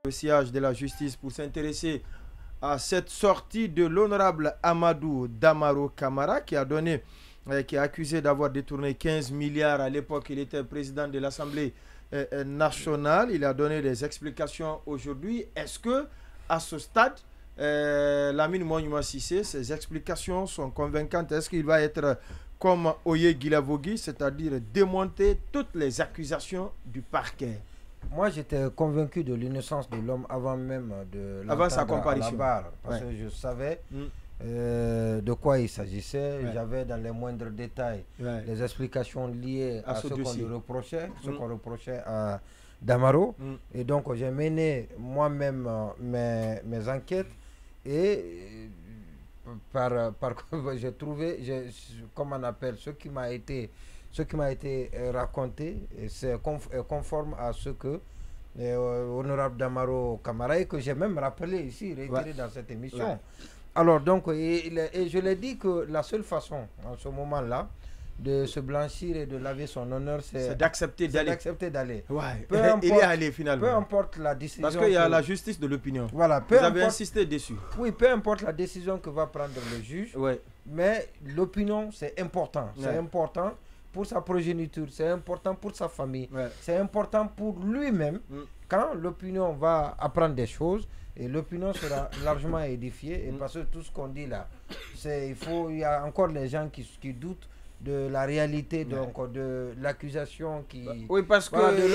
Le siège de la justice pour s'intéresser à cette sortie de l'honorable Amadou Damaro Camara qui est accusé d'avoir détourné 15 milliards à l'époque. Il était président de l'Assemblée nationale. Il a donné des explications aujourd'hui. Est-ce que à ce stade, Lamine Monument Cissé, ses explications sont convaincantes? Est-ce qu'il va être comme Oye Guilavogui, c'est-à-dire démonter toutes les accusations du parquet? Moi, j'étais convaincu de l'innocence de l'homme avant même de avant sa comparution. Parce que je savais de quoi il s'agissait. J'avais dans les moindres détails les explications liées à ce qu'on reprochait à Damaro. Et donc, j'ai mené moi-même mes enquêtes et j'ai trouvé, comme on appelle, ce qui m'a été raconté, c'est conforme à ce que honorable Damaro Camara, et que j'ai même rappelé ici, réitéré dans cette émission. Alors donc, et je l'ai dit que la seule façon, en ce moment-là, de se blanchir et de laver son honneur, c'est d'accepter d'aller. Il est allé finalement. Peu importe la décision. Parce qu'il y a la justice de l'opinion. Voilà, vous avez insisté dessus. Oui, peu importe la décision que va prendre le juge, mais l'opinion, c'est important. C'est important pour sa progéniture, c'est important pour sa famille, c'est important pour lui-même. Quand l'opinion va apprendre des choses, et l'opinion sera largement édifiée, et parce que tout ce qu'on dit là, il y a encore les gens qui doutent de la réalité, donc de l'accusation qui... Oui, parce que de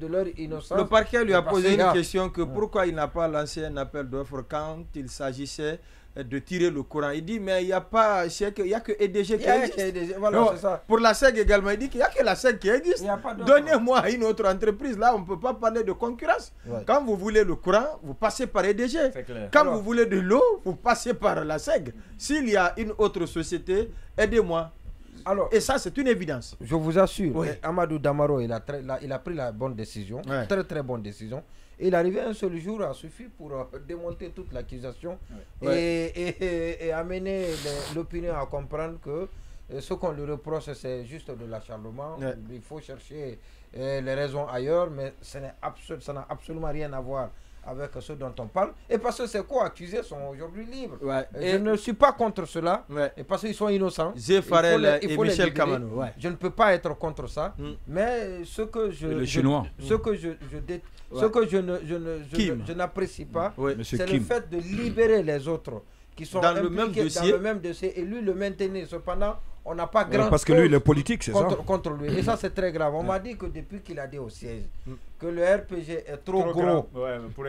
leur innocence. Le parquet lui a posé une question que pourquoi il n'a pas lancé un appel d'offres quand il s'agissait de tirer le courant. Il dit, mais il n'y a pas, il n'y a que EDG qui existe. Voilà, c'est ça. Pour la SEG également, il dit qu'il n'y a que la SEG qui existe. Donnez-moi une autre entreprise. Là, on ne peut pas parler de concurrence. Quand vous voulez le courant, vous passez par EDG. Quand vous voulez de l'eau, vous passez par la SEG. S'il y a une autre société, aidez-moi. Et ça, c'est une évidence. Je vous assure, Amadou Damaro, il a pris la bonne décision, très très bonne décision. Il est arrivé un seul jour a suffi pour démonter toute l'accusation et amener l'opinion à comprendre que ce qu'on lui reproche, c'est juste de l'acharnement. Il faut chercher les raisons ailleurs, mais ça n'a absolument rien à voir avec ce dont on parle. Et parce que ces co-accusés sont aujourd'hui libres. Et je ne suis pas contre cela, et parce qu'ils sont innocents. Zé Farel et Michel Kamano. Je ne peux pas être contre ça, mais ce que je n'apprécie pas, c'est le fait de libérer les autres qui sont dans le même dossier et lui le maintenir. Cependant, on n'a pas grand parce que lui, il est politique, c'est ça contre lui. Et ça, c'est très grave. On m'a dit que depuis qu'il a dit au siège que le RPG est trop gros pour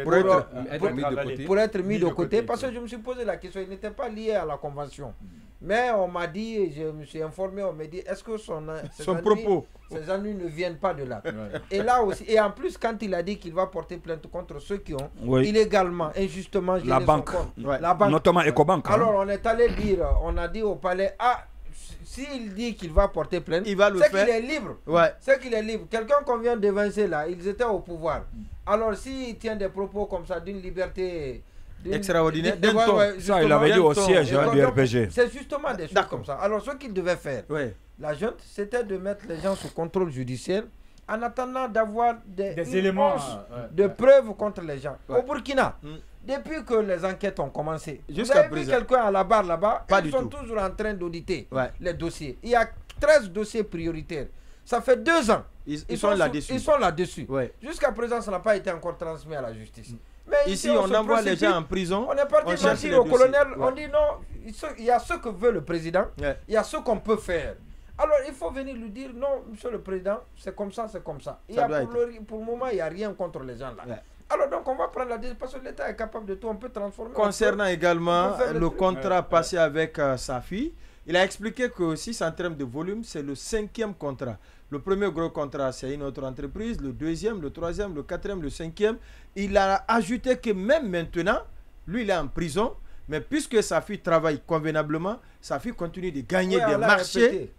être mis de côté, parce que je me suis posé la question, il n'était pas lié à la convention. Mais on m'a dit, et je me suis informé, on m'a dit, est-ce que ses ennuis ne viennent pas de là? Et là aussi, et en plus, quand il a dit qu'il va porter plainte contre ceux qui ont illégalement, injustement géré la banque, notamment Ecobank. Alors on est allé dire, on a dit au palais, s'il dit qu'il va porter plainte, c'est qu'il est libre. C'est qu'il est libre. Quelqu'un qu'on vient d'évincer là, ils étaient au pouvoir. Alors s'il tient des propos comme ça d'une liberté extraordinaire, ça il avait dit au siège du RPG. C'est justement des choses comme ça. Alors ce qu'il devait faire, la junte, c'était de mettre les gens sous contrôle judiciaire en attendant d'avoir des éléments de preuves contre les gens. Au Burkina, depuis que les enquêtes ont commencé, vous avez vu quelqu'un à la barre là-bas, ils sont toujours en train d'auditer les dossiers. Il y a 13 dossiers prioritaires. Ça fait 2 ans. Ils sont là-dessus. Ils sont là-dessus. Jusqu'à présent, ça n'a pas été encore transmis à la justice. Mais ici, on envoie les gens en prison. On est parti mentir au colonel. On dit non, il y a ce que veut le président, il y a ce qu'on peut faire. Alors, il faut venir lui dire, non, monsieur le président, c'est comme ça, c'est comme ça. Pour le moment, il n'y a rien contre les gens là. Alors, donc, on va prendre la décision, parce que l'État est capable de tout, on peut transformer. Concernant également le contrat passé avec sa fille, il a expliqué que si c'est en termes de volume, c'est le 5e contrat. Le premier gros contrat, c'est une autre entreprise, le deuxième, le troisième, le quatrième, le cinquième. Il a ajouté que même maintenant, lui, il est en prison, mais puisque sa fille travaille convenablement, sa fille continue de gagner des marchés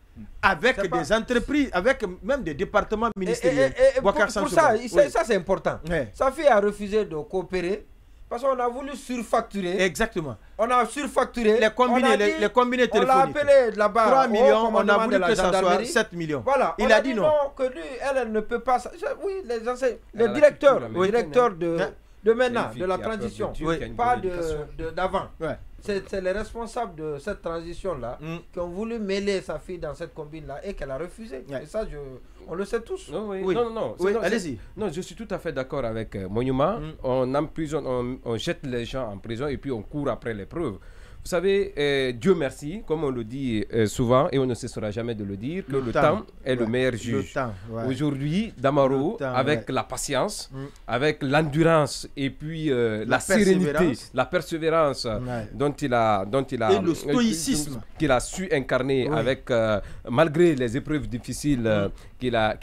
avec des entreprises, avec même des départements ministériels. Pour ça, c'est important. Sa fille a refusé de coopérer Parce qu'on a voulu surfacturer. Exactement. On a surfacturé. Les combinés téléphoniques. On l'a appelé là-bas. 3 millions, on a voulu que ça soit 7 millions. Voilà. Il a dit non. Que lui, elle ne peut pas. Oui, les directeurs de maintenant, de la transition, pas d'avant. C'est les responsables de cette transition-là qui ont voulu mêler sa fille dans cette combine-là et qu'elle a refusé. Et ça, on le sait tous. Non, allez-y. Non, je suis tout à fait d'accord avec Monument. On emprisonne, on jette les gens en prison et puis on court après les preuves. Vous savez, Dieu merci, comme on le dit souvent, et on ne cessera jamais de le dire, que le temps est le meilleur juge. Aujourd'hui, Damaro, avec la patience, avec l'endurance et puis la sérénité, la persévérance dont il a et le stoïcisme qu'il a su incarner avec, malgré les épreuves difficiles qu'il a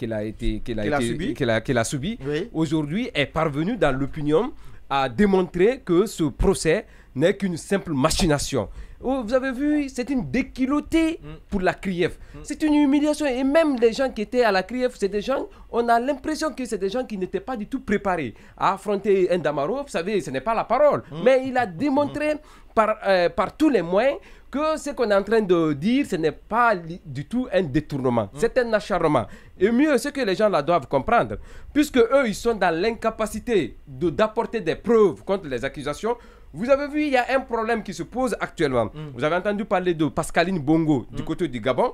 subies, aujourd'hui est parvenu dans l'opinion à démontrer que ce procès n'est qu'une simple machination. Vous avez vu, c'est une déculottée pour la CRIEF. C'est une humiliation. Et même les gens qui étaient à la CRIEF, c'est des gens, on a l'impression que c'est des gens qui n'étaient pas du tout préparés à affronter un Damaro. Vous savez, ce n'est pas la parole. Mais il a démontré par tous les moyens que ce qu'on est en train de dire, ce n'est pas du tout un détournement. C'est un acharnement. Et mieux, ce que les gens là doivent comprendre, puisque eux, ils sont dans l'incapacité d'apporter des preuves contre les accusations. Vous avez vu, il y a un problème qui se pose actuellement. Vous avez entendu parler de Pascaline Bongo du côté du Gabon,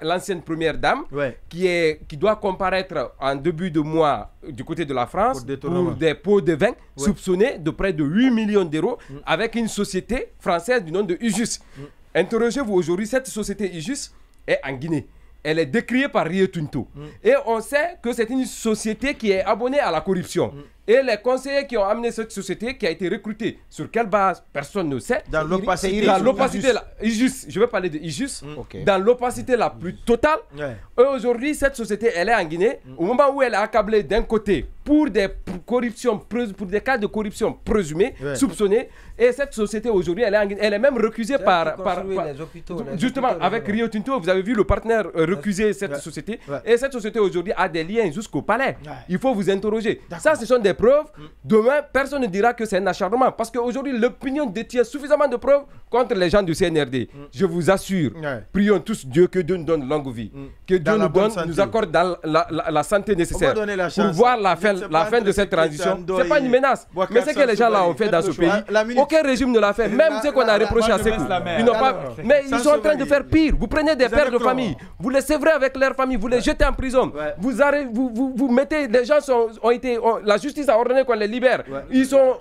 l'ancienne première dame, qui doit comparaître en début de mois du côté de la France pour des pots de vin soupçonnés de près de 8 millions d'euros avec une société française du nom de Ijus. Interrogez-vous aujourd'hui, cette société Ijus est en Guinée. Elle est décriée par Rio Tinto. Et on sait que c'est une société qui est abonnée à la corruption. Et les conseillers qui ont amené cette société, qui a été recrutée, sur quelle base, personne ne sait. Dans l'opacité. Je vais parler de Ijus. Dans l'opacité la plus totale. Aujourd'hui, cette société, elle est en Guinée. Au moment où elle est accablée d'un côté pour des corruptions, pour des cas de corruption présumés, soupçonnés. Et cette société, aujourd'hui, elle est en Guinée. Elle est même recusée par les hôpitaux, justement, avec Rio Tinto, vous avez vu le partenaire recuser cette société. Et cette société, aujourd'hui, a des liens jusqu'au palais. Il faut vous interroger. Ça, ce sont des preuves. Demain, personne ne dira que c'est un acharnement. Parce qu'aujourd'hui, l'opinion détient suffisamment de preuves contre les gens du CNRD. Je vous assure, prions tous Dieu que Dieu nous donne longue vie. Que Dieu nous accorde dans la santé nécessaire pour voir la fin de cette transition. Ce n'est pas une menace. Mais ce que les gens là ont fait dans ce pays, aucun régime ne l'a fait. Même ce qu'on a reproché à Sékou. Mais ils sont en train de faire pire. Vous prenez des pères de famille, vous les sévrez avec leur famille, vous les jetez en prison. Vous mettez, les gens la justice a ordonné qu'on les libère.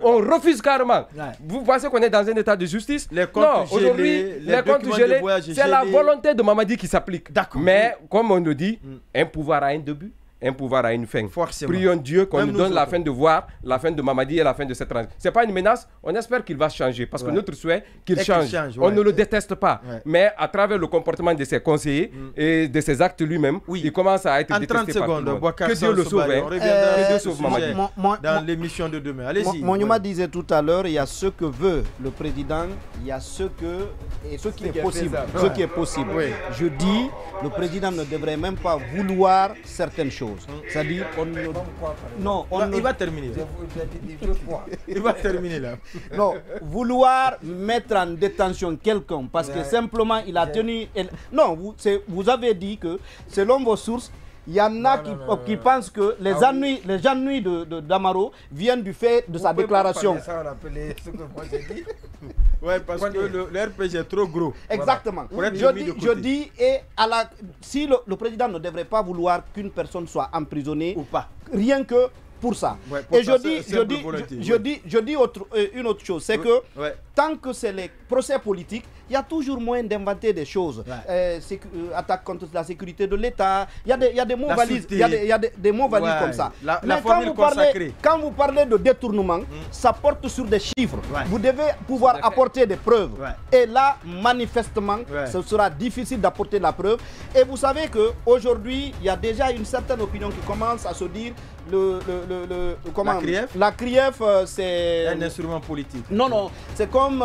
On refuse carrément. Vous pensez qu'on est dans un état de justice? Non, aujourd'hui, les comptes gelés, c'est la volonté de Mamadi qui s'applique. Mais, comme on le dit, un pouvoir a un début, un pouvoir a une fin. Prions Dieu qu'on nous donne la fin de voir, la fin de Mamadi et la fin de cette transition. Ce n'est pas une menace, on espère qu'il va changer. Parce que notre souhait, qu'il change. On ne le déteste pas. Mais à travers le comportement de ses conseillers et de ses actes lui-même, il commence à être détesté par tout le monde. Que Dieu le sauve. Que Dieu sauve Mamadi. Dans l'émission de demain. Allez-y. Monuma disait tout à l'heure, il y a ce que veut le président, il y a ce qui est possible. Ce qui est possible. Je dis, le président ne devrait même pas vouloir certaines choses. C'est-à-dire, il va terminer. Il va terminer là. Non, vouloir mettre en détention quelqu'un parce que simplement il a tenu. Non, vous avez dit que selon vos sources, il y en a qui pensent que les ennuis de Damaro viennent du fait de sa déclaration. Oui, parce que le RPG est trop gros. Exactement. Voilà. Je dis, si le président ne devrait pas vouloir qu'une personne soit emprisonnée, ou pas, rien que pour ça. Et je dis une autre chose, c'est que tant que c'est les procès politiques, il y a toujours moyen d'inventer des choses. Attaque contre la sécurité de l'État, il y a des mots valises, il y a des mots valises comme ça. Mais quand vous parlez de détournement, ça porte sur des chiffres. Vous devez pouvoir apporter des preuves. Et là, manifestement, ce sera difficile d'apporter la preuve. Et vous savez qu'aujourd'hui, il y a déjà une certaine opinion qui commence à se dire la CRIEF, c'est un instrument politique. Non, c'est comme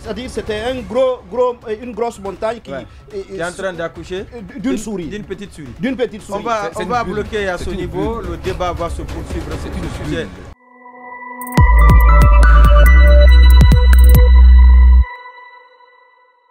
c'est-à-dire c'était une grosse montagne qui est en train d'accoucher d'une souris. D'une petite souris. D'une petite souris. On va bloquer à ce niveau. Le débat va se poursuivre. C'est un sujet